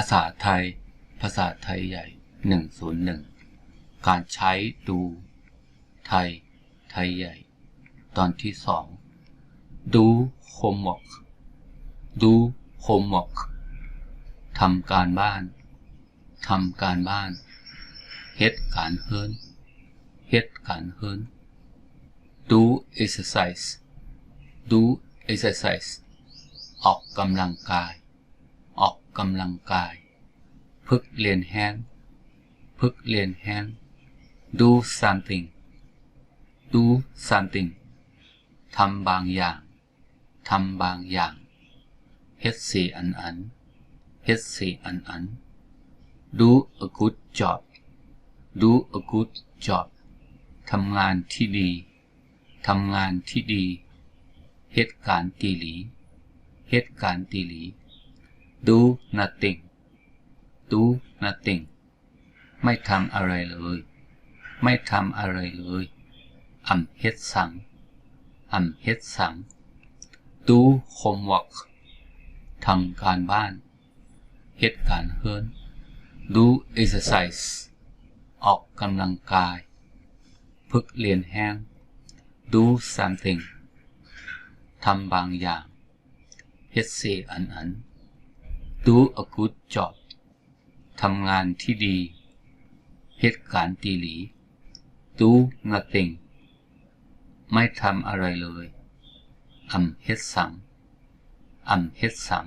าษาไทยภาษาไทยใหญ่101การใช้ดูไทยไทยใหญ่ตอนที่2ดูโฮมเวิร์กดูโฮมเวิร์กทำการบ้านทำการบ้านเฮ็ดการเฮิรนเฮ็ดการเฮิรนดู exercise ดู exercise ออกกำลังกายออกกำลังกายฝึกเรียนแฮนด์ฝึกเรียนแฮนด์ do something do something ทำบางอย่างทำบางอย่างเฮ็ดสี่อันเฮ็ดสี่อัน do a good job do a good job ทำงานที่ดีทำงานที่ดีเหตุการณ์ตีหลีเหตุการณ์ตีหลี do nothing do nothing ไม่ทำอะไรเลยไม่ทำอะไรเลยเฮ็ดสังเฮ็ดสัง do homework ทำการบ้านเฮ็ดการเฮิรน do exercise ออกกำลังกายฝึกเรียนแฮนด์ do something ทำบางอย่างเฮ็ดสี่อัน do a good job ทำงานที่ดีเหตุการณ์ตีหลี do nothing ไม่ทำอะไรเลยเฮ็ดสังเฮ็ดสัง